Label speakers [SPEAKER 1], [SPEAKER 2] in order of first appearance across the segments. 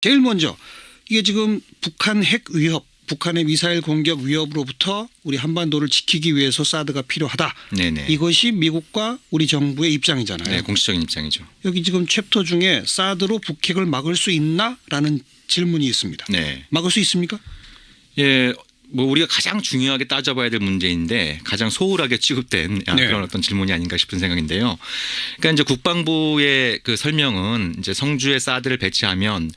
[SPEAKER 1] 제일 먼저 이게 지금 북한 핵 위협, 북한의 미사일 공격 위협으로부터 우리 한반도를 지키기 위해서 사드가 필요하다.
[SPEAKER 2] 네네.
[SPEAKER 1] 이것이 미국과 우리 정부의 입장이잖아요.
[SPEAKER 2] 네, 공식적인 입장이죠.
[SPEAKER 1] 여기 지금 챕터 중에 사드로 북핵을 막을 수 있나라는 질문이 있습니다.
[SPEAKER 2] 네.
[SPEAKER 1] 막을 수 있습니까?
[SPEAKER 2] 예. 뭐 우리가 가장 중요하게 따져봐야 될 문제인데 가장 소홀하게 취급된 그런 어떤 질문이 아닌가 싶은 생각인데요. 그러니까 이제 국방부의 그 설명은 이제 성주에 사드를 배치하면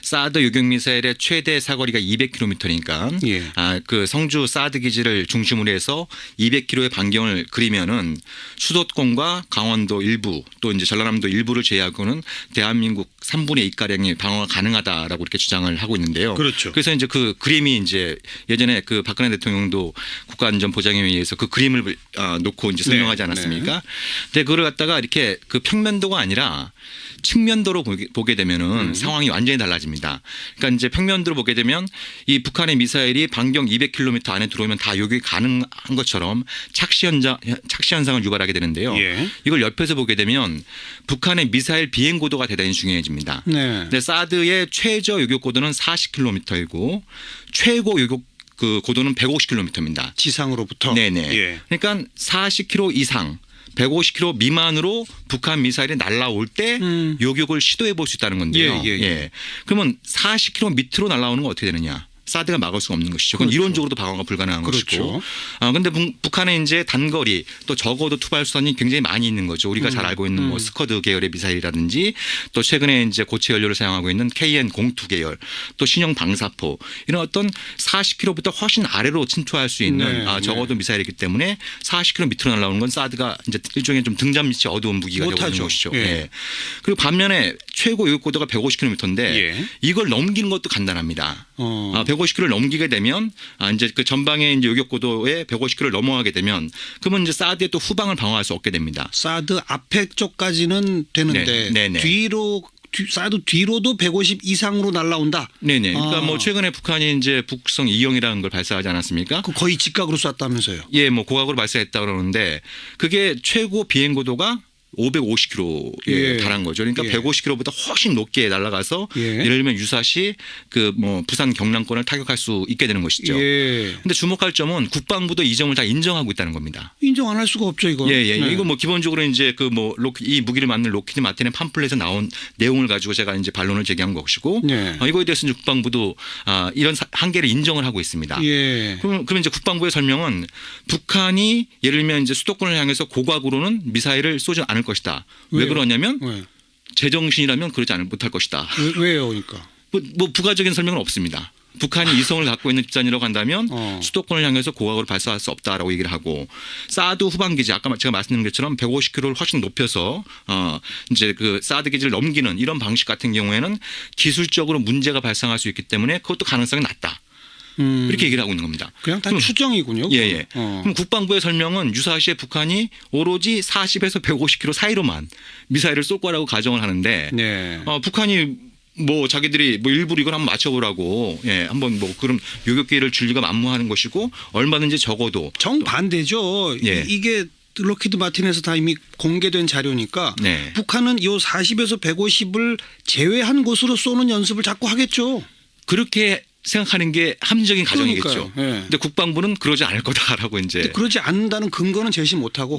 [SPEAKER 2] 사드 요격 미사일의 최대 사거리가 200km니까 그 성주 사드 기지를 중심으로 해서 200km의 반경을 그리면은 수도권과 강원도 일부 또 이제 전라남도 일부를 제외하고는 대한민국 3분의 2가량이 방어가 가능하다라고 이렇게 주장을 하고 있는데요.
[SPEAKER 1] 그렇죠.
[SPEAKER 2] 그래서 이제 그 그림이 이제 예전에 그 박근혜 대통령도 국가안전보장회의에서 그 그림을 놓고 이제 설명하지 않았습니까? 근데 그걸 갖다가 이렇게 그 평면도가 아니라 측면도로 보게 되면은 상황이 완전히 달라집니다. 그러니까 이제 평면도로 보게 되면 이 북한의 미사일이 반경 200km 안에 들어오면 다 요격이 가능한 것처럼 착시 현상을 유발하게 되는데요. 이걸 옆에서 보게 되면 북한의 미사일 비행 고도가 대단히 중요해집니다. 근데 사드의 최저 요격 고도는 40km이고 최고 요격 그 고도는 150km입니다.
[SPEAKER 1] 지상으로부터.
[SPEAKER 2] 네네. 그러니까 40km 이상 150km 미만으로 북한 미사일이 날아올 때 요격을 시도해 볼 수 있다는 건데요. 그러면 40km 밑으로 날아오는 건 어떻게 되느냐? 사드가 막을 수가 없는 것이죠. 그건 이론적으로도 방어가 불가능한 것이고. 그런데 북한에 이제 단거리 또 적어도 투발수단이 굉장히 많이 있는 거죠. 우리가 잘 알고 있는 뭐 스커드 계열의 미사일이라든지 또 최근에 이제 고체 연료를 사용하고 있는 KN-02 계열 또 신형 방사포 이런 어떤 40km부터 훨씬 아래로 침투할 수 있는 적어도 미사일이기 때문에 40km 밑으로 날아오는 건 사드가 이제 일종의 좀 등잔 밑이 어두운 무기가 되고 있는 것이죠. 그리고 반면에 최고 요격 고도가 150km인데 이걸 넘기는 것도 간단합니다. 150km를 넘기게 되면 이제 그 전방의 이제 요격 고도에 150km를 넘어가게 되면 그러면 이제 사드의 또 후방을 방어할 수 없게 됩니다.
[SPEAKER 1] 사드 앞에 쪽까지는 되는데 뒤로 사드 뒤로도 150 이상으로 날아온다.
[SPEAKER 2] 네네. 그러니까 뭐 최근에 북한이 이제 북성 2형이라는 걸 발사하지 않았습니까?
[SPEAKER 1] 그 거의 직각으로 쐈다면서요?
[SPEAKER 2] 예, 뭐 고각으로 발사했다 그러는데 그게 최고 비행 고도가 550km에 달한 거죠. 그러니까 150km보다 훨씬 높게 날아가서 예를 들면 유사시 그 뭐 부산 경남권을 타격할 수 있게 되는 것이죠. 그런데 주목할 점은 국방부도 이 점을 다 인정하고 있다는 겁니다.
[SPEAKER 1] 인정 안 할 수가 없죠, 이거.
[SPEAKER 2] 이거 뭐 기본적으로 이제 그 뭐 이 무기를 만든 로키드 마틴의 팜플렛에 나온 내용을 가지고 제가 이제 반론을 제기한 것이고 이거에 대해서는 국방부도 이런 한계를 인정을 하고 있습니다. 그러면 이제 국방부의 설명은 북한이 예를 들면 이제 수도권을 향해서 고각으로는 미사일을 쏘지 않을 것이다. 왜 그러냐면 제정신이라면 그러지 못할 것이다.
[SPEAKER 1] 왜요, 그러니까?
[SPEAKER 2] 뭐 부가적인 설명은 없습니다. 북한이 이성을 갖고 있는 집단이라고 한다면 수도권을 향해서 고각으로 발사할 수 없다라고 얘기를 하고 사드 후방 기지 아까 제가 말씀드린 것처럼 150km를 훨씬 높여서 이제 그 사드 기지를 넘기는 이런 방식 같은 경우에는 기술적으로 문제가 발생할 수 있기 때문에 그것도 가능성이 낮다. 이렇게 얘기를 하고 있는 겁니다.
[SPEAKER 1] 그냥 다 추정이군요.
[SPEAKER 2] 그럼 국방부의 설명은 유사시에 북한이 오로지 40에서 150km 사이로만 미사일을 쏠 거라고 가정을 하는데 북한이 뭐 자기들이 뭐 일부러 이걸 한번 맞춰보라고 한번 뭐 그런 요격 기회를 줄 리가 만무하는 것이고 얼마든지 적어도
[SPEAKER 1] 정반대죠. 이게 록히드 마틴에서 다 이미 공개된 자료니까 북한은 요 40에서 150을 제외한 곳으로 쏘는 연습을 자꾸 하겠죠.
[SPEAKER 2] 그렇게 생각하는 게 합리적인 가정이겠죠. 근데 국방부는 그러지 않을 거다라고 이제.
[SPEAKER 1] 그러지 않는다는 근거는 제시 못하고.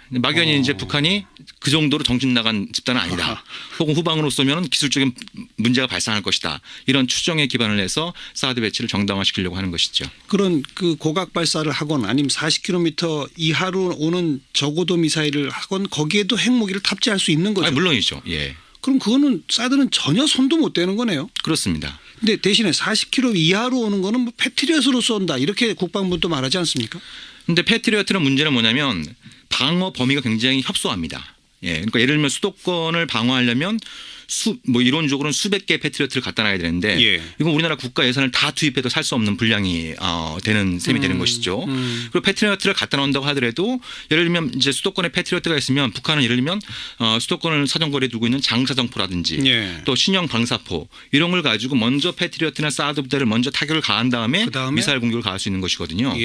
[SPEAKER 2] 막연히 이제 북한이 그 정도로 정신 나간 집단은 아니다. 혹은 후방으로 쏘면 기술적인 문제가 발생할 것이다. 이런 추정에 기반을 해서 사드 배치를 정당화시키려고 하는 것이죠.
[SPEAKER 1] 그런 그 고각 발사를 하건 아니면 40km 이하로 오는 저고도 미사일을 하건 거기에도 핵무기를 탑재할 수 있는 거죠.
[SPEAKER 2] 물론이죠.
[SPEAKER 1] 그럼 그거는 사드는 전혀 손도 못 대는 거네요.
[SPEAKER 2] 그렇습니다.
[SPEAKER 1] 근데 대신에 40km 이하로 오는 거는 뭐 패트리엇으로 쏜다. 이렇게 국방부도 말하지 않습니까?
[SPEAKER 2] 근데 패트리엇의 문제는 뭐냐면 방어 범위가 굉장히 협소합니다. 그러니까 예를 들면 수도권을 방어하려면 뭐 이론적으로는 수백 개의 패트리어트를 갖다 놔야 되는데 이건 우리나라 국가 예산을 다 투입해도 살 수 없는 분량이 되는 셈이 되는 것이죠. 그리고 패트리어트를 갖다 놓는다고 하더라도 예를 들면 이제 수도권에 패트리어트가 있으면 북한은 예를 들면 수도권을 사정거리에 두고 있는 장사정포라든지 또 신형 방사포 이런 걸 가지고 먼저 패트리어트나 사드 부대를 먼저 타격을 가한 다음에 미사일 공격을 가할 수 있는 것이거든요.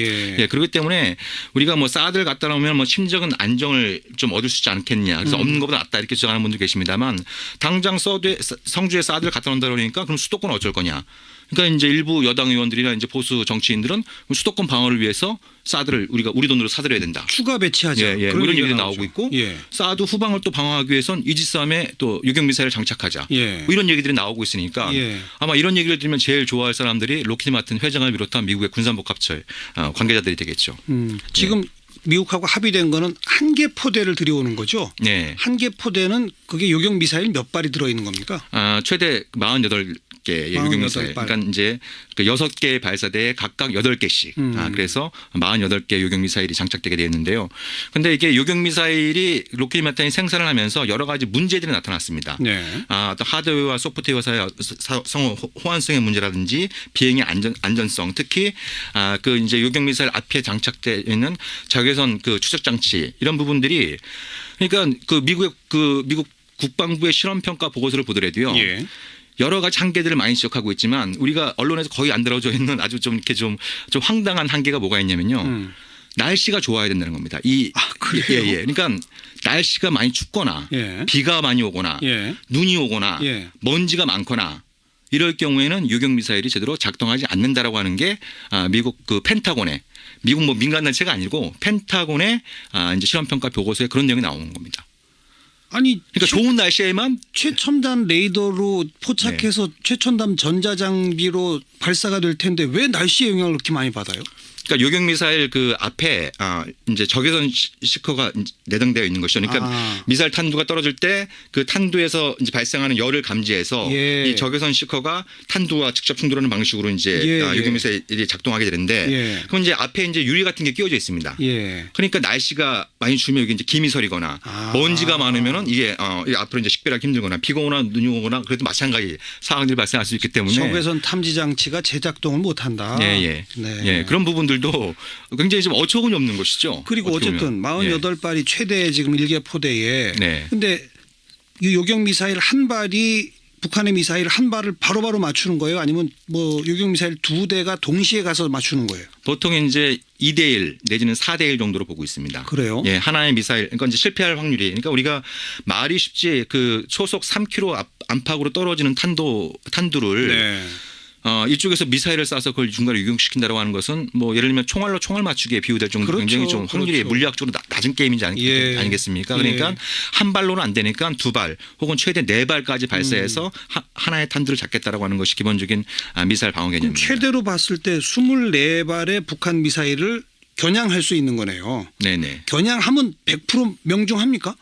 [SPEAKER 2] 그렇기 때문에 우리가 뭐 사드를 갖다 놓으면 뭐 심적인 안정을 좀 얻을 수 있지 않겠냐. 그래서 없는 것보다 낫다 이렇게 주장하는 분들 계십니다만 당장 당장 성주에 사드를 갖다 놓는다 그러니까 그럼 수도권 어쩔 거냐. 그러니까 이제 일부 여당 의원들이나 이제 보수 정치인들은 수도권 방어를 위해서 사드를 우리 돈으로 사들여야 된다.
[SPEAKER 1] 추가 배치하자.
[SPEAKER 2] 예, 예.
[SPEAKER 1] 그런
[SPEAKER 2] 이런
[SPEAKER 1] 얘기가
[SPEAKER 2] 얘기도 나오고 있고
[SPEAKER 1] 예.
[SPEAKER 2] 사드 후방을 또 방어하기 위해선 이지스함에 또 유격 미사일을 장착하자.
[SPEAKER 1] 예.
[SPEAKER 2] 뭐 이런 얘기들이 나오고 있으니까
[SPEAKER 1] 예.
[SPEAKER 2] 아마 이런 얘기를 들으면 제일 좋아할 사람들이 로키드 마틴 회장을 비롯한 미국의 군산복합체 관계자들이 되겠죠.
[SPEAKER 1] 지금 미국하고 합의된 거는 한 개 포대를 들여오는 거죠.
[SPEAKER 2] 네.
[SPEAKER 1] 한 개 포대는 그게 요격 미사일 몇 발이 들어 있는 겁니까?
[SPEAKER 2] 최대 48개의 요격 미사일. 그러니까 이제 그 6개의 발사대에 각각 8개씩. 그래서 48개 요격 미사일이 장착되게 되어 있는데요. 근데 이게 요격 미사일이 로키드 마틴이 생산을 하면서 여러 가지 문제들이 나타났습니다.
[SPEAKER 1] 네.
[SPEAKER 2] 또 하드웨어와 소프트웨어 사이의 상호 호환성의 문제라든지 비행의 안전성, 특히 그 이제 요격 미사일 앞에 장착되어 있는 자외선 그 추적 장치 이런 부분들이 그러니까 그 미국 국방부의 실험 평가 보고서를 보더라도요.
[SPEAKER 1] 예.
[SPEAKER 2] 여러 가지 한계들을 많이 지적하고 있지만 우리가 언론에서 거의 안 들어져 있는 아주 좀 이렇게 좀 황당한 한계가 뭐가 있냐면요. 날씨가 좋아야 된다는 겁니다.
[SPEAKER 1] 그래요?
[SPEAKER 2] 예. 그러니까 날씨가 많이 춥거나
[SPEAKER 1] 예.
[SPEAKER 2] 비가 많이 오거나
[SPEAKER 1] 예.
[SPEAKER 2] 눈이 오거나
[SPEAKER 1] 예.
[SPEAKER 2] 먼지가 많거나 이럴 경우에는 요격 미사일이 제대로 작동하지 않는다라고 하는 게 미국 그 펜타곤의 미국 뭐 민간단체가 아니고 펜타곤의 이제 실험평가 보고서에 그런 내용이 나오는 겁니다.
[SPEAKER 1] 아니
[SPEAKER 2] 그러니까 좋은 날씨에만
[SPEAKER 1] 최첨단 레이더로 포착해서 최첨단 전자장비로 발사가 될 텐데 왜 날씨의 영향을 그렇게 많이 받아요?
[SPEAKER 2] 그러니까 요격 미사일 그 앞에 이제 적외선 시커가 내장되어 있는 것이죠. 그러니까 미사일 탄두가 떨어질 때 그 탄두에서 이제 발생하는 열을 감지해서
[SPEAKER 1] 예.
[SPEAKER 2] 이 적외선 시커가 탄두와 직접 충돌하는 방식으로 이제
[SPEAKER 1] 예.
[SPEAKER 2] 요격 미사일이 작동하게 되는데
[SPEAKER 1] 예.
[SPEAKER 2] 그럼 이제 앞에 이제 유리 같은 게 끼워져 있습니다.
[SPEAKER 1] 예.
[SPEAKER 2] 그러니까 날씨가 많이 추우면 여기 이제 김이 서리거나 먼지가 많으면은 이게 앞으로 이제 식별하기 힘들거나 비가 오거나 눈이 오거나 그래도 마찬가지 상황들이 발생할 수 있기 때문에
[SPEAKER 1] 적외선 탐지 장치가 제작동을 못한다.
[SPEAKER 2] 네.
[SPEAKER 1] 네.
[SPEAKER 2] 그런 부분들도 굉장히 좀 어처구니 없는 것이죠.
[SPEAKER 1] 그리고 어쨌든 48발이 최대 지금 1개 포대에.
[SPEAKER 2] 네.
[SPEAKER 1] 근데 이 요격 미사일 한 발이 북한의 미사일 한 발을 바로바로 맞추는 거예요? 아니면 뭐 요격 미사일 2대가 동시에 가서 맞추는 거예요?
[SPEAKER 2] 보통 이제 2대1 내지는 4대1 정도로 보고 있습니다.
[SPEAKER 1] 그래요?
[SPEAKER 2] 예, 하나의 미사일, 그러니까 이제 실패할 확률이, 그러니까 우리가 말이 쉽지 그 초속 3km 안팎으로 떨어지는 탄두를
[SPEAKER 1] 네.
[SPEAKER 2] 이쪽에서 미사일을 쏴서 그걸 중간에 유격시킨다고 하는 것은 뭐 예를 들면 총알로 총알 맞추기에 비유될 정도로
[SPEAKER 1] 그렇죠.
[SPEAKER 2] 굉장히 좀 확률이
[SPEAKER 1] 그렇죠.
[SPEAKER 2] 물리학적으로 낮은 게임이지 아니겠습니까? 그러니까 한 발로는 안 되니까 2발 혹은 최대 4발까지 발사해서 하나의 탄두를 잡겠다라고 하는 것이 기본적인 미사일 방어 개념입니다.
[SPEAKER 1] 최대로 봤을 때 24발의 북한 미사일을 겨냥할 수 있는 거네요.
[SPEAKER 2] 네네.
[SPEAKER 1] 겨냥하면 100% 명중합니까?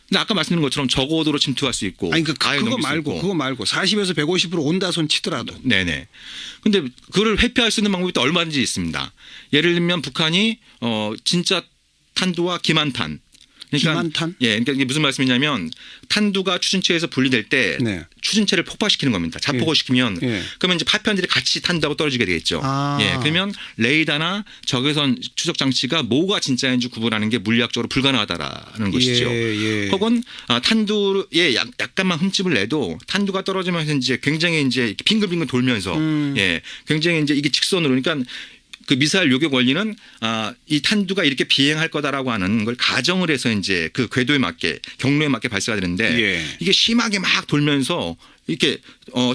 [SPEAKER 2] 근데 아까 말씀드린 것처럼 저고도로 침투할 수 있고.
[SPEAKER 1] 아니 그거 말고 40에서 150으로 온다 손 치더라도.
[SPEAKER 2] 네네. 근데 그걸 회피할 수 있는 방법이 또 얼마든지 있습니다. 예를 들면 북한이 진짜 탄두와 기만탄. 그러니까
[SPEAKER 1] 기만탄?
[SPEAKER 2] 예, 그러니까 이게 무슨 말씀이냐면 탄두가 추진체에서 분리될 때
[SPEAKER 1] 네.
[SPEAKER 2] 추진체를 폭파시키는 겁니다. 자폭을 시키면 그러면 이제 파편들이 같이 탄두하고 떨어지게 되겠죠. 예, 그러면 레이더나 적외선 추적 장치가 뭐가 진짜인지 구분하는 게 물리학적으로 불가능하다라는 것이죠. 혹은 탄두에 약간만 흠집을 내도 탄두가 떨어지면서 이제 굉장히 이제 빙글빙글 돌면서 예, 굉장히 이제 이게 직선으로 그러니까. 그 미사일 요격 원리는 이 탄두가 이렇게 비행할 거다라고 하는 걸 가정을 해서 이제 그 궤도에 맞게 경로에 맞게 발사가 되는데 이게 심하게 막 돌면서 이렇게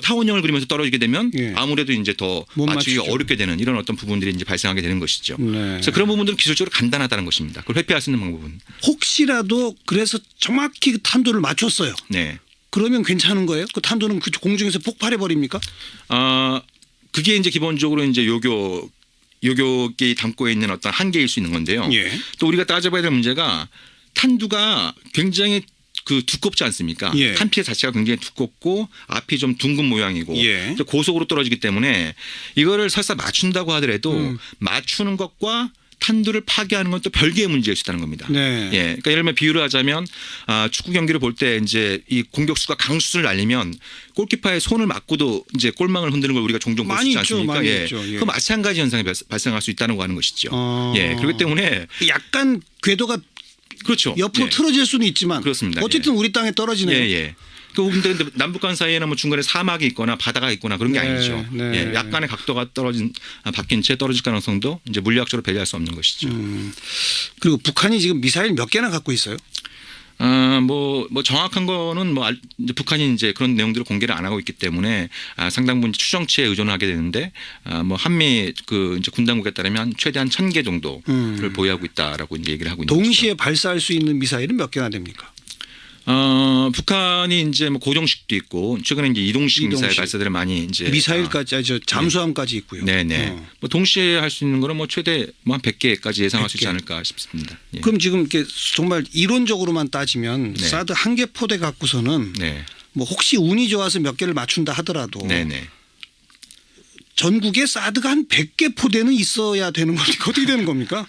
[SPEAKER 2] 타원형을 그리면서 떨어지게 되면 아무래도 이제 더 맞추기 어렵게 되는 이런 어떤 부분들이 이제 발생하게 되는 것이죠.
[SPEAKER 1] 네.
[SPEAKER 2] 그래서 그런 부분들은 기술적으로 간단하다는 것입니다. 그걸 회피할 수 있는 방법은.
[SPEAKER 1] 혹시라도 그래서 정확히 그 탄두를 맞췄어요.
[SPEAKER 2] 네.
[SPEAKER 1] 그러면 괜찮은 거예요? 그 탄두는 그 공중에서 폭발해 버립니까?
[SPEAKER 2] 그게 이제 기본적으로 이제 요격이 담고 있는 어떤 한계일 수 있는 건데요. 또 우리가 따져봐야 될 문제가 탄두가 굉장히 그 두껍지 않습니까? 탄피해 자체가 굉장히 두껍고 앞이 좀 둥근 모양이고 고속으로 떨어지기 때문에 이거를 설사 맞춘다고 하더라도 맞추는 것과 탄두를 파괴하는 건 또 별개의 문제일 수 있다는 겁니다. 예, 그러니까 예를 들면 비유를 하자면 축구 경기를 볼 때 이제 이 공격수가 강수를 날리면 골키퍼의 손을 맞고도 이제 골망을 흔드는 걸 우리가 종종 볼 수 있지 않습니까? 그 마찬가지 현상이 발생할 수 있다는 거 하는 것이죠. 예, 그렇기 때문에
[SPEAKER 1] 약간 궤도가
[SPEAKER 2] 그렇죠.
[SPEAKER 1] 옆으로 틀어질 수는 있지만
[SPEAKER 2] 그렇습니다.
[SPEAKER 1] 어쨌든 우리 땅에 떨어지네요.
[SPEAKER 2] 근데 남북한 사이에는 뭐 중간에 사막이 있거나 바다가 있거나 그런 게 아니죠. 예, 약간의 각도가 바뀐 채 떨어질 가능성도 이제 물리학적으로 배제할 수 없는 것이죠.
[SPEAKER 1] 그리고 북한이 지금 미사일 몇 개나 갖고 있어요?
[SPEAKER 2] 뭐 정확한 거는 뭐 이제 북한이 이제 그런 내용들을 공개를 안 하고 있기 때문에 상당 부분 추정치에 의존을 하게 되는데 뭐 한미 그 이제 군 당국에 따르면 최대한 1,000개 정도를 보유하고 있다라고 이제 얘기를 하고 있는 거죠.
[SPEAKER 1] 동시에 발사할 수 있는 미사일은 몇 개나 됩니까?
[SPEAKER 2] 북한이 이제 뭐 고정식도 있고 최근에 이제 이동식 미사일 발사들을 많이 이제
[SPEAKER 1] 미사일까지 잠수함까지 있고요.
[SPEAKER 2] 네네. 뭐 동시에 할 수 있는 거는 뭐 최대 뭐 한 100개까지 예상할 100개. 수 있지 않을까 싶습니다. 예.
[SPEAKER 1] 그럼 지금 이렇게 정말 이론적으로만 따지면
[SPEAKER 2] 네.
[SPEAKER 1] 사드 한 개 포대 갖고서는
[SPEAKER 2] 네.
[SPEAKER 1] 뭐 혹시 운이 좋아서 몇 개를 맞춘다 하더라도
[SPEAKER 2] 네네.
[SPEAKER 1] 전국에 사드가 한 100개 포대는 있어야 되는 겁니까? 어떻게 되는 겁니까?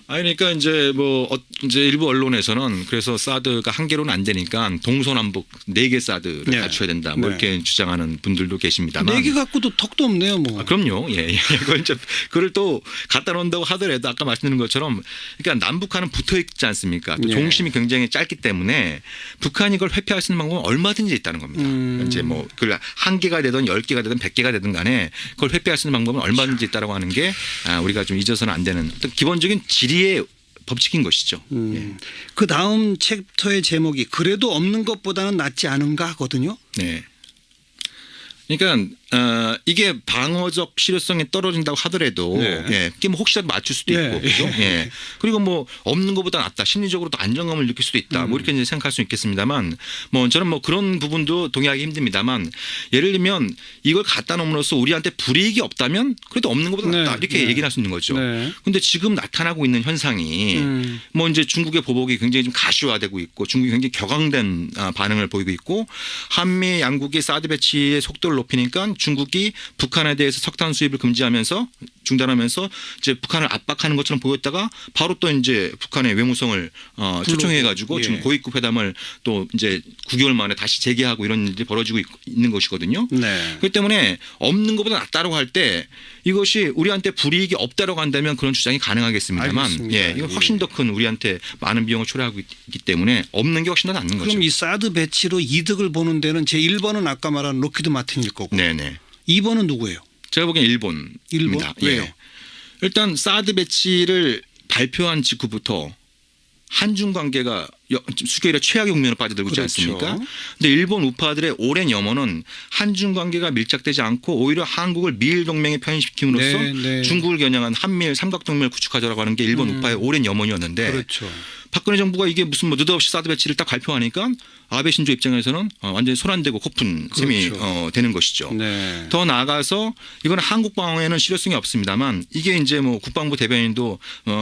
[SPEAKER 2] 그러니까 이제 뭐 이제 일부 언론에서는 그래서 사드가 한 개로는 안 되니까 동서남북 4개 사드를
[SPEAKER 1] 네.
[SPEAKER 2] 갖춰야 된다. 뭐 이렇게 주장하는 분들도 계십니다만.
[SPEAKER 1] 4개 갖고도 턱도 없네요, 뭐.
[SPEAKER 2] 그럼요. 예. 그걸 이제 그걸 또 갖다 놓는다고 하더라도 아까 말씀드린 것처럼 그러니까 남북한은 붙어 있지 않습니까? 또 종심이 굉장히 짧기 때문에 북한이 이걸 회피할 수 있는 방법은 얼마든지 있다는 겁니다. 이제 뭐 그걸 한 개가 되든 10개가 되든 100개가 되든 간에 그걸 회피할 수 있는 방법은 얼마든지 있다라고 하는 게 우리가 좀 잊어서는 안 되는 어떤 기본적인 지리의 법칙인 것이죠. 예.
[SPEAKER 1] 그 다음 챕터의 제목이 그래도 없는 것보다는 낫지 않은가 하거든요.
[SPEAKER 2] 네. 그러니까 이게 방어적 실효성이 떨어진다고 하더라도 예, 이게 뭐 혹시라도 맞출 수도 있고 그렇죠? 예. 그리고 뭐 없는 것보다 낫다. 심리적으로도 안정감을 느낄 수도 있다. 뭐 이렇게 이제 생각할 수 있겠습니다만 뭐 저는 뭐 그런 부분도 동의하기 힘듭니다만 예를 들면 이걸 갖다 놓음으로써 우리한테 불이익이 없다면 그래도 없는 것보다 낫다. 이렇게 얘기를 할 수 있는 거죠. 그런데 지금 나타나고 있는 현상이 뭐 이제 중국의 보복이 굉장히 좀 가시화되고 있고 중국이 굉장히 격앙된 반응을 보이고 있고 한미 양국의 사드 배치의 속도를 높이니까 중국이 북한에 대해서 석탄 수입을 금지하면서 중단하면서 이제 북한을 압박하는 것처럼 보였다가 바로 또 이제 북한의 외무성을 초청해 가지고 지금 고위급 회담을 또 이제 9개월 만에 다시 재개하고 이런 일이 벌어지고 있는 것이거든요. 그렇기 때문에 없는 것보다 낫다라고 할 때 이것이 우리한테 불이익이 없다라고 한다면 그런 주장이 가능하겠습니다만 이건 훨씬 더 큰 우리한테 많은 비용을 초래하고 있기 때문에 없는 게 훨씬 더 낫는 거죠.
[SPEAKER 1] 그럼 이 사드 배치로 이득을 보는 데는 제 1번은 아까 말한 로키드 마틴일 거고
[SPEAKER 2] 네네.
[SPEAKER 1] 2번은 누구예요?
[SPEAKER 2] 제가 보기엔 일본입니다.
[SPEAKER 1] 왜요?
[SPEAKER 2] 일단 사드 배치를 발표한 직후부터 한중 관계가 수교일에 최악의 국면으로 빠져들고 있지 않습니까? 그런데 일본 우파들의 오랜 염원은 한중 관계가 밀착되지 않고 오히려 한국을 미일 동맹에 편입시킴으로써 중국을 겨냥한 한미일 삼각동맹을 구축하자라고 하는 게 일본 우파의 오랜 염원이었는데 박근혜 정부가 이게 무슨 뭐 느닷없이 사드 배치를 딱 발표하니까 아베 신조 입장에서는 완전히 손 안 대고 코푼 셈이 되는 것이죠. 더 나아가서 이건 한국 방어에는 실효성이 없습니다만 이게 이제 뭐 국방부 대변인도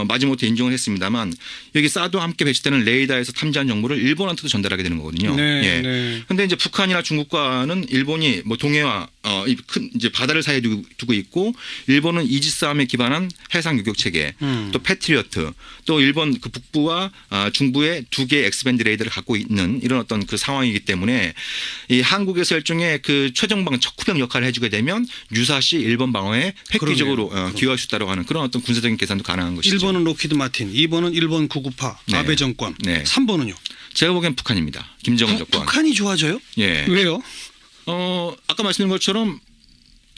[SPEAKER 2] 마지못해 인정을 했습니다만 여기 사드와 함께 배치되는 레이더에서 탐지한 정보를 일본한테도 전달하게 되는 거거든요. 그런데 이제 북한이나 중국과는 일본이 뭐 동해와 큰 이제 바다를 사이에 두고 있고 일본은 이지스함에 기반한 해상 유격 체계, 또 패트리어트, 또 일본 그 북부와 중부에 2개의 엑스밴드 레이더를 갖고 있는 이런 어떤 그 상황이기 때문에 이 한국에서 일종의 그 최정방 척후병 역할을 해주게 되면 유사시 일본 방어에 획기적으로 기여할 수 있다고 하는 그런 어떤 군사적인 계산도 가능한 것이죠.
[SPEAKER 1] 1번은 로키드 마틴, 2번은 일본 구구파 아베 정권, 3번은요?
[SPEAKER 2] 제가 보기엔 북한입니다. 김정은 정권.
[SPEAKER 1] 북한이 좋아져요?
[SPEAKER 2] 예.
[SPEAKER 1] 왜요?
[SPEAKER 2] 아까 말씀드린 것처럼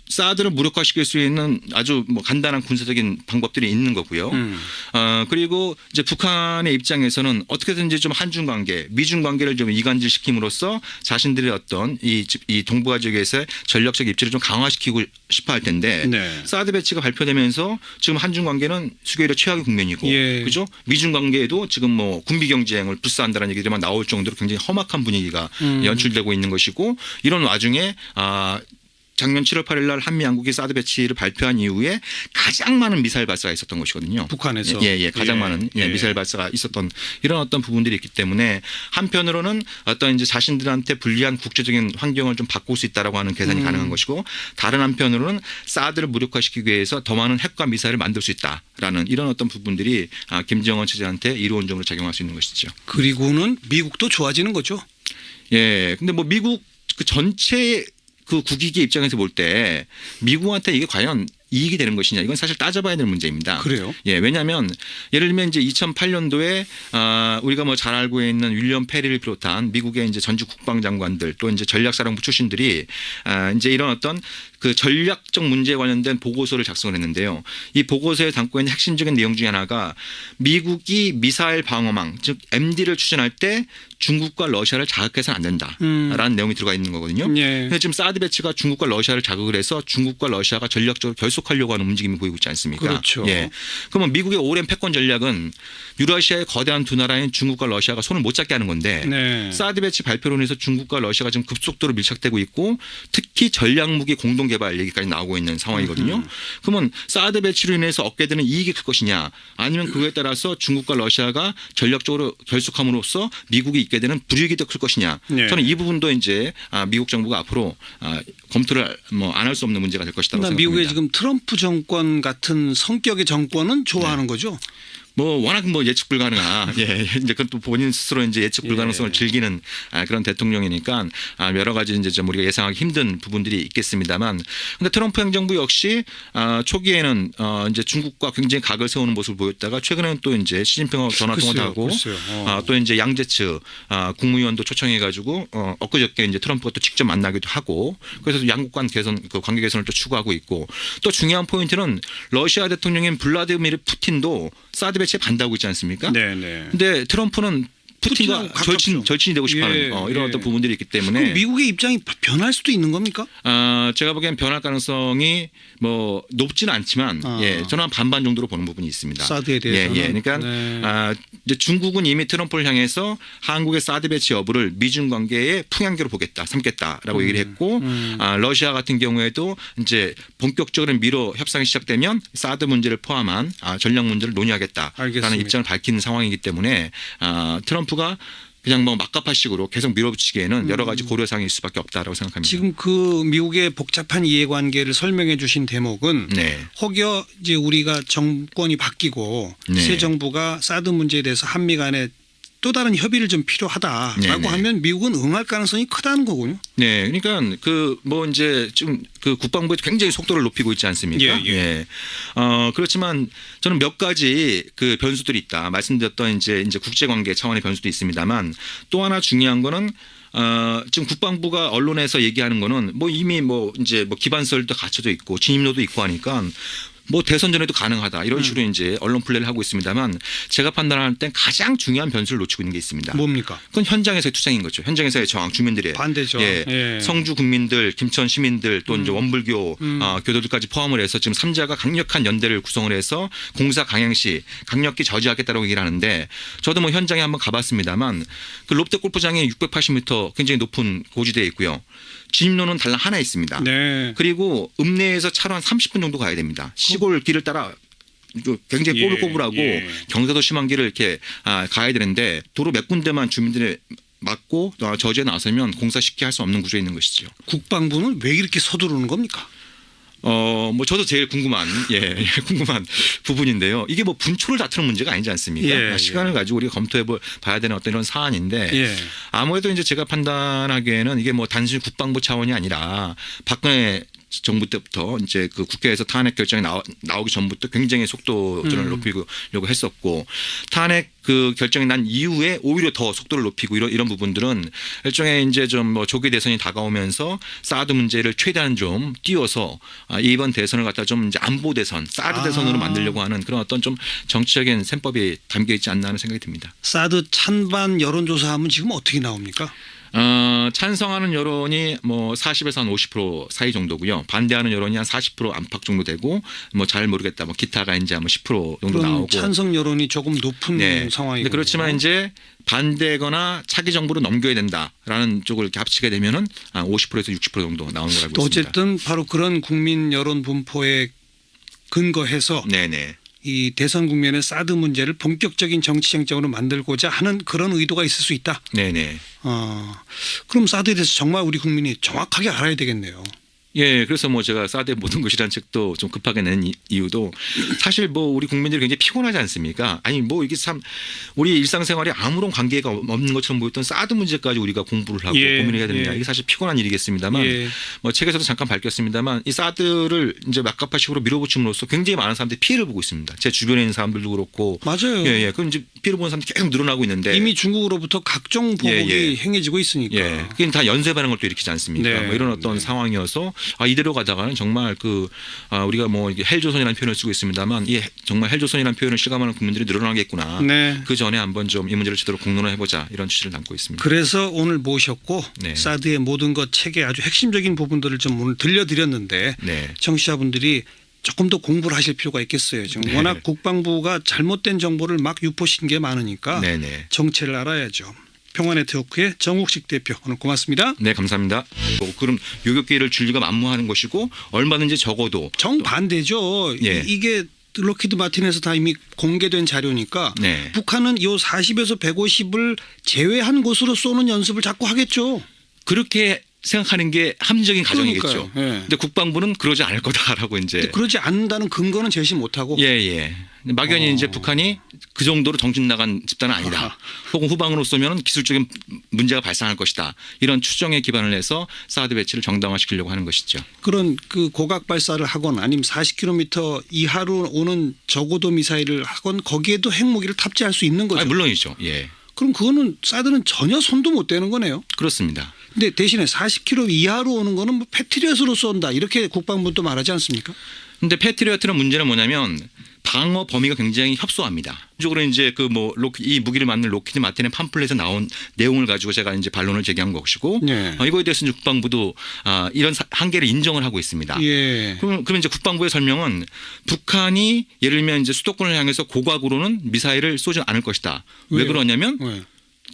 [SPEAKER 2] 사드를 무력화시킬 수 있는 아주 뭐 간단한 군사적인 방법들이 있는 거고요. 그리고 이제 북한의 입장에서는 어떻게든지 좀 한중 관계, 미중 관계를 좀 이간질시킴으로써 자신들의 어떤 이 동북아 지역에서의 전력적 입지를 좀 강화시키고 싶어 할 텐데 사드 배치가 발표되면서 지금 한중 관계는 수교일의 최악의 국면이고 그죠? 미중 관계에도 지금 뭐 군비 경쟁을 불사한다는 얘기들만 나올 정도로 굉장히 험악한 분위기가 연출되고 있는 것이고 이런 와중에 작년 7월 8일 날 한미 양국이 사드 배치를 발표한 이후에 가장 많은 미사일 발사가 있었던 것이거든요.
[SPEAKER 1] 북한에서.
[SPEAKER 2] 가장 많은 미사일 발사가 있었던 이런 어떤 부분들이 있기 때문에 한편으로는 어떤 이제 자신들한테 불리한 국제적인 환경을 좀 바꿀 수 있다라고 하는 계산이 가능한 것이고 다른 한편으로는 사드를 무력화시키기 위해서 더 많은 핵과 미사일을 만들 수 있다라는 이런 어떤 부분들이 김정은 체제한테 이로운적으로 작용할 수 있는 것이죠.
[SPEAKER 1] 그리고는 미국도 좋아지는 거죠.
[SPEAKER 2] 근데 뭐 미국 그 전체 그 국익의 입장에서 볼 때 미국한테 이게 과연 이익이 되는 것이냐 이건 사실 따져봐야 될 문제입니다.
[SPEAKER 1] 그래요?
[SPEAKER 2] 예, 왜냐하면 예를 들면 이제 2008년도에 우리가 뭐 잘 알고 있는 윌리엄 페리를 비롯한 미국의 이제 전직 국방장관들 또 이제 전략사령부 출신들이 이제 이런 어떤 그 전략적 문제에 관련된 보고서를 작성을 했는데요. 이 보고서에 담고 있는 핵심적인 내용 중에 하나가 미국이 미사일 방어망 즉 MD를 추진할 때 중국과 러시아를 자극해서는 안 된다라는 내용이 들어가 있는 거거든요.
[SPEAKER 1] 예.
[SPEAKER 2] 지금 사드 배치가 중국과 러시아를 자극을 해서 중국과 러시아가 전략적으로 결속하려고 하는 움직임이 보이고 있지 않습니까?
[SPEAKER 1] 그렇죠.
[SPEAKER 2] 예. 그러면 미국의 오랜 패권 전략은 유라시아의 거대한 두 나라인 중국과 러시아가 손을 못 잡게 하는 건데
[SPEAKER 1] 네.
[SPEAKER 2] 사드 배치 발표로 인해서 중국과 러시아가 지금 급속도로 밀착되고 있고 특히 전략무기 공동 개발 얘기까지 나오고 있는 상황이거든요. 그러면 사드 배치로 인해서 얻게 되는 이익이 클 것이냐 아니면 그거에 따라서 중국과 러시아가 전략적으로 결속함으로써 미국이 있게 되는 불이익이 더 클 것이냐.
[SPEAKER 1] 네.
[SPEAKER 2] 저는 이 부분도 이제 미국 정부가 앞으로 검토를 뭐 안 할 수 없는 문제가 될 것이라고 생각합니다.
[SPEAKER 1] 미국의 지금 트럼프 정권 같은 성격의 정권은 좋아하는 거죠.
[SPEAKER 2] 뭐 워낙 뭐 예측 불가능한 예 이제 그건 또 본인 스스로 이제 예측 불가능성을 즐기는 그런 대통령이니까 여러 가지 이제 좀 우리가 예상하기 힘든 부분들이 있겠습니다만 근데 트럼프 행정부 역시 초기에는 이제 중국과 굉장히 각을 세우는 모습을 보였다가 최근에는 또 이제 시진핑하고 전화 통화도 하고 또 이제 양재츠 국무위원도 초청해 가지고 엊그저께 이제 트럼프가 또 직접 만나기도 하고 그래서 양국 간 개선 그 관계 개선을 또 추구하고 있고 또 중요한 포인트는 러시아 대통령인 블라디미르 푸틴도 사드 배치에 반대하고 있지 않습니까?
[SPEAKER 1] 네네.
[SPEAKER 2] 근데 트럼프는 푸틴과 절친이 되고 싶어하는 이런 어떤 부분들이 있기 때문에
[SPEAKER 1] 그럼 미국의 입장이 변할 수도 있는 겁니까?
[SPEAKER 2] 제가 보기엔 변할 가능성이 뭐 높지는 않지만 저는 한 반반 정도로 보는 부분이 있습니다.
[SPEAKER 1] 사드에 대해서는.
[SPEAKER 2] 그러니까 이제 중국은 이미 트럼프를 향해서 한국의 사드 배치 여부를 미중 관계의 풍향계로 삼겠다라고 얘기를 했고 러시아 같은 경우에도 이제 본격적으로 미로 협상이 시작되면 사드 문제를 포함한 전략 문제를 논의하겠다라는
[SPEAKER 1] 알겠습니다.
[SPEAKER 2] 입장을 밝힌 상황이기 때문에 트럼프가 그냥 뭐 막가파식으로 계속 밀어붙이기에는 여러 가지 고려사항이 있을 수밖에 없다라고 생각합니다.
[SPEAKER 1] 지금 그 미국의 복잡한 이해관계를 설명해 주신 대목은 혹여 이제 우리가 정권이 바뀌고 새 정부가 사드 문제에 대해서 한미 간에 또 다른 협의를 좀 필요하다라고 하면 미국은 응할 가능성이 크다는 거군요.
[SPEAKER 2] 네, 그러니까 그 뭐 이제 지금 그 국방부에도 굉장히 속도를 높이고 있지 않습니까? 그렇지만 저는 몇 가지 그 변수들이 있다. 말씀드렸던 이제 국제관계 차원의 변수도 있습니다만 또 하나 중요한 거는. 지금 국방부가 언론에서 얘기하는 거는 뭐 이미 뭐 이제 뭐 기반설도 갖춰져 있고 진입로도 있고 하니까 뭐 대선 전에도 가능하다 이런 식으로 이제 언론 플레이를 하고 있습니다만 제가 판단할 땐 가장 중요한 변수를 놓치고 있는 게 있습니다.
[SPEAKER 1] 뭡니까?
[SPEAKER 2] 그건 현장에서의 투쟁인 거죠. 현장에서의 저항 주민들의
[SPEAKER 1] 반대죠.
[SPEAKER 2] 성주 국민들, 김천 시민들 또 이제 원불교 교도들까지 포함을 해서 지금 3자가 강력한 연대를 구성을 해서 공사 강행시 강력히 저지하겠다라고 얘기를 하는데 저도 뭐 현장에 한번 가봤습니다만 그 롯데 골프장에 680m 굉장히 높은 고지대에 있고요. 진입로는 달랑 하나 있습니다. 그리고 읍내에서 차로 한 30분 정도 가야 됩니다. 시골 길을 따라 굉장히 꼬불꼬불하고 경사도 심한 길을 이렇게 가야 되는데 도로 몇 군데만 주민들이 막고 저지에 나서면 공사 쉽게 할 수 없는 구조에 있는 것이죠.
[SPEAKER 1] 국방부는 왜 이렇게 서두르는 겁니까?
[SPEAKER 2] 뭐 저도 제일 궁금한 부분인데요. 이게 뭐 분초를 다투는 문제가 아니지 않습니까? 시간을 가지고 우리가 검토해 봐야 되는 어떤 이런 사안인데 아무래도 이제 제가 판단하기에는 이게 뭐 단순히 국방부 차원이 아니라 박근혜 정부 때부터 이제 그 국회에서 탄핵 결정이 나오기 전부터 굉장히 속도를 높이려고 했었고 탄핵 그 결정이 난 이후에 오히려 더 속도를 높이고 이런 부분들은 일종의 이제 좀 뭐 조기 대선이 다가오면서 사드 문제를 최대한 좀 띄워서 이번 대선을 갖다 좀 이제 안보 대선, 사드 대선으로 만들려고 하는 그런 어떤 좀 정치적인 셈법이 담겨 있지 않나 하는 생각이 듭니다.
[SPEAKER 1] 사드 찬반 여론조사하면 지금 어떻게 나옵니까?
[SPEAKER 2] 찬성하는 여론이 뭐 40에서 한 50% 사이 정도고요. 반대하는 여론이 한 40% 안팎 정도 되고 뭐 잘 모르겠다. 뭐 기타가 이제 뭐 10% 정도 나오고.
[SPEAKER 1] 찬성 여론이 조금 높은 상황이고.
[SPEAKER 2] 그렇지만 이제 반대거나 차기 정부로 넘겨야 된다라는 쪽을 이렇게 합치게 되면은 50%에서 60% 정도 나오는 걸 알고 있습니다.
[SPEAKER 1] 어쨌든 바로 그런 국민 여론 분포에 근거해서 이 대선 국면의 사드 문제를 본격적인 정치 쟁점으로 만들고자 하는 그런 의도가 있을 수 있다.
[SPEAKER 2] 네네.
[SPEAKER 1] 그럼 사드에 대해서 정말 우리 국민이 정확하게 알아야 되겠네요.
[SPEAKER 2] 예, 그래서 뭐 제가 사드의 모든 것이라는 책도 좀 급하게 낸 이유도 사실 뭐 우리 국민들이 굉장히 피곤하지 않습니까? 아니 뭐 이게 참 우리 일상생활에 아무런 관계가 없는 것처럼 보였던 사드 문제까지 우리가 공부를 하고 고민을 해야 됩니다. 이게 사실 피곤한 일이겠습니다만 뭐 책에서도 잠깐 밝혔습니다만 이 사드를 이제 막가파식으로 밀어붙임으로써 굉장히 많은 사람들이 피해를 보고 있습니다. 제 주변에 있는 사람들도 그렇고
[SPEAKER 1] 맞아요.
[SPEAKER 2] 예, 예. 그럼 이제 피해를 보는 사람들이 계속 늘어나고 있는데
[SPEAKER 1] 이미 중국으로부터 각종 보복이 행해지고 있으니까.
[SPEAKER 2] 예, 그게 다 연쇄 반응을 또 일으키지 않습니까? 뭐 이런 어떤 상황이어서 이대로 가다가는 정말 우리가 뭐 헬조선이라는 표현을 쓰고 있습니다만 이 정말 헬조선이라는 표현을 실감하는 국민들이 늘어나겠구나. 그 전에 한번 좀 이 문제를 제대로 공론화해보자 이런 취지를 담고 있습니다.
[SPEAKER 1] 그래서 오늘 모셨고 사드의 모든 것 책의 아주 핵심적인 부분들을 좀 오늘 들려드렸는데 청취자분들이 조금 더 공부를 하실 필요가 있겠어요. 지금 워낙 국방부가 잘못된 정보를 막 유포시킨 게 많으니까 정체를 알아야죠. 평화네트워크의 정욱식 대표 오늘 고맙습니다.
[SPEAKER 2] 네, 감사합니다. 그럼 요격기를 줄리가 만무하는 것이고 얼마든지 적어도
[SPEAKER 1] 정반대죠. 이게 록히드 마틴에서 다 이미 공개된 자료니까 북한은 요 40에서 150을 제외한 곳으로 쏘는 연습을 자꾸 하겠죠.
[SPEAKER 2] 그렇게 생각하는 게 합리적인 가정이겠죠. 근데 국방부는 그러지 않을 거다라고 이제.
[SPEAKER 1] 그러지 않는다는 근거는 제시 못하고.
[SPEAKER 2] 예. 막연히 이제 북한이 그 정도로 정신 나간 집단은 아니다. 혹은 후방으로 쏘면 기술적인 문제가 발생할 것이다. 이런 추정에 기반을 해서 사드 배치를 정당화시키려고 하는 것이죠.
[SPEAKER 1] 그런 그 고각 발사를 하건 아니면 40km 이하로 오는 저고도 미사일을 하건 거기에도 핵무기를 탑재할 수 있는 거죠.
[SPEAKER 2] 물론이죠. 예.
[SPEAKER 1] 그럼 그거는 사드는 전혀 손도 못 대는 거네요.
[SPEAKER 2] 그렇습니다.
[SPEAKER 1] 근데 대신에 40km 이하로 오는 거는 뭐 패트리엇으로 쏜다. 이렇게 국방부는 또 말하지 않습니까?
[SPEAKER 2] 근데 패트리엇의 문제는 뭐냐면 방어 범위가 굉장히 협소합니다. 적으로 이제 이 무기를 만든 록히드 마틴의 팜플렛에 나온 내용을 가지고 제가 이제 반론을 제기한 것이고 이거에 대해서 이제 국방부도 이런 한계를 인정을 하고 있습니다. 그럼 이제 국방부의 설명은 북한이 예를 들면 이제 수도권을 향해서 고각으로는 미사일을 쏘지 않을 것이다. 왜 그러냐면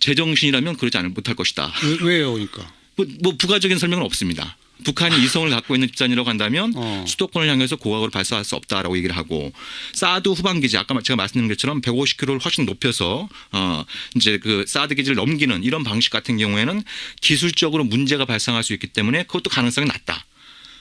[SPEAKER 2] 제정신이라면 그러지 못할 것이다.
[SPEAKER 1] 왜요, 그러니까?
[SPEAKER 2] 뭐 부가적인 설명은 없습니다. 북한이 이성을 갖고 있는 집단이라고 한다면 수도권을 향해서 고각으로 발사할 수 없다라고 얘기를 하고 사드 후방 기지 아까 제가 말씀드린 것처럼 150km를 훨씬 높여서 이제 그 사드 기지를 넘기는 이런 방식 같은 경우에는 기술적으로 문제가 발생할 수 있기 때문에 그것도 가능성이 낮다.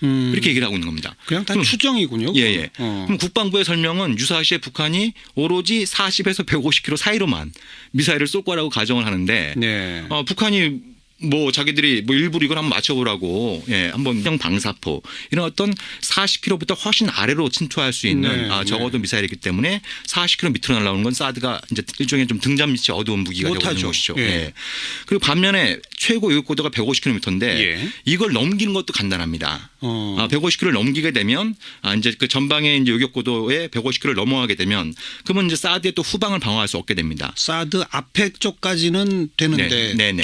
[SPEAKER 2] 이렇게 얘기를 하고 있는 겁니다.
[SPEAKER 1] 그냥 다 추정이군요.
[SPEAKER 2] 예. 그럼 국방부의 설명은 유사시에 북한이 오로지 40에서 150km 사이로만 미사일을 쏠 거라고 가정을 하는데 북한이 뭐 자기들이 뭐 일부러 이걸 한번 맞춰보라고 한번 방사포 이런 어떤 40km부터 훨씬 아래로 침투할 수 있는 적어도 미사일이기 때문에 40km 밑으로 날아오는 건 사드가 이제 일종의 좀 등잔 밑이 어두운 무기가 되고 있는 것이죠. 그리고 반면에 최고 요격고도가 150km인데 이걸 넘기는 것도 간단합니다. 150km를 넘기게 되면 이제 그 전방의 이제 요격고도에 150km를 넘어가게 되면 그러면 이제 사드의 또 후방을 방어할 수 없게 됩니다.
[SPEAKER 1] 사드 앞에 쪽까지는 되는데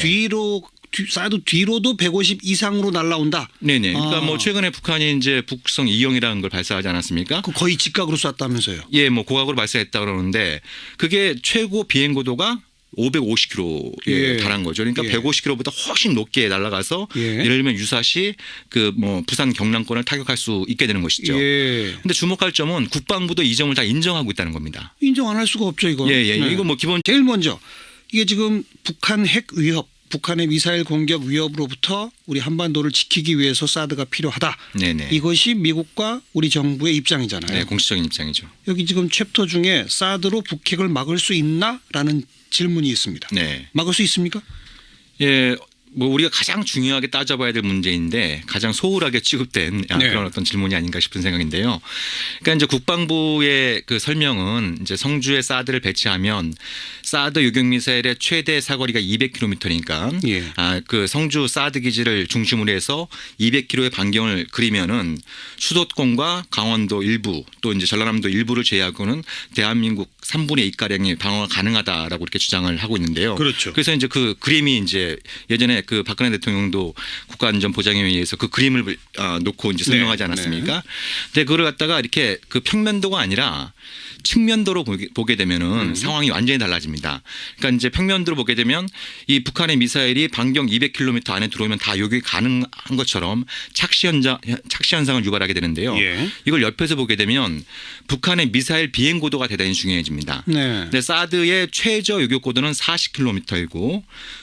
[SPEAKER 1] 사드 뒤로도 150 이상으로 날아온다.
[SPEAKER 2] 그러니까 뭐 최근에 북한이 이제 북성 2형이라는 걸 발사하지 않았습니까?
[SPEAKER 1] 그 거의 직각으로 쐈다면서요?
[SPEAKER 2] 예, 뭐 고각으로 발사했다 그러는데 그게 최고 비행 고도가 550km에 달한 거죠. 그러니까 150km보다 훨씬 높게 날아가서 예를 들면 유사시 그 뭐 부산 경남권을 타격할 수 있게 되는 것이죠. 그런데 주목할 점은 국방부도 이 점을 다 인정하고 있다는 겁니다.
[SPEAKER 1] 인정 안 할 수가 없죠, 이거.
[SPEAKER 2] 이거 뭐 기본
[SPEAKER 1] 제일 먼저 이게 지금 북한 핵 위협, 북한의 미사일 공격 위협으로부터 우리 한반도를 지키기 위해서 사드가 필요하다. 이것이 미국과 우리 정부의 입장이잖아요.
[SPEAKER 2] 공식적인 입장이죠.
[SPEAKER 1] 여기 지금 챕터 중에 사드로 북핵을 막을 수 있나라는 질문이 있습니다. 막을 수 있습니까?
[SPEAKER 2] 예. 뭐 우리가 가장 중요하게 따져봐야 될 문제인데 가장 소홀하게 취급된 그런 어떤 질문이 아닌가 싶은 생각인데요. 그러니까 이제 국방부의 그 설명은 이제 성주에 사드를 배치하면 사드 요격 미사일의 최대 사거리가 200km니까 그 성주 사드 기지를 중심으로 해서 200km의 반경을 그리면은 수도권과 강원도 일부 또 이제 전라남도 일부를 제외하고는 대한민국 3분의 2가량이 방어가 가능하다라고 이렇게 주장을 하고 있는데요. 그래서 이제 그 그림이 이제 예전에 그 박근혜 대통령도 국가안전보장회의에서 그 그림을 놓고 이제 설명하지 않았습니까? 근데 그걸 갖다가 이렇게 그 평면도가 아니라 측면도로 보게 되면은 상황이 완전히 달라집니다. 그러니까 이제 평면도로 보게 되면 이 북한의 미사일이 반경 200km 안에 들어오면 다 요격이 가능한 것처럼 착시 현상을 유발하게 되는데요. 이걸 옆에서 보게 되면 북한의 미사일 비행 고도가 대단히 중요해집니다. 근데 사드의 최저 요격 고도는 40km이고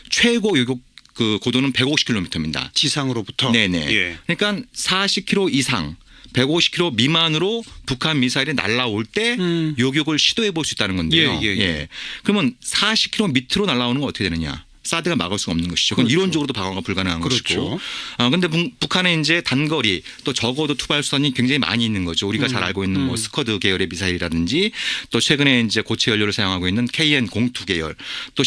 [SPEAKER 2] 최고 요격 그 고도는 150km입니다.
[SPEAKER 1] 지상으로부터.
[SPEAKER 2] 네네. 예. 그러니까 40km 이상 150km 미만으로 북한 미사일이 날아올 때 요격을 시도해 볼 수 있다는 건데요. 예. 그러면 40km 밑으로 날아오는 건 어떻게 되느냐? 사드가 막을 수가 없는 것이죠. 그건
[SPEAKER 1] 그렇죠.
[SPEAKER 2] 이론적으로도 방어가 불가능한
[SPEAKER 1] 그렇죠.
[SPEAKER 2] 것이고. 그런데 북한에 이제 단거리 또 적어도 투발수단이 굉장히 많이 있는 거죠. 우리가 잘 알고 있는 뭐 스커드 계열의 미사일이라든지 또 최근에 이제 고체 연료를 사용하고 있는 KN-02 계열 또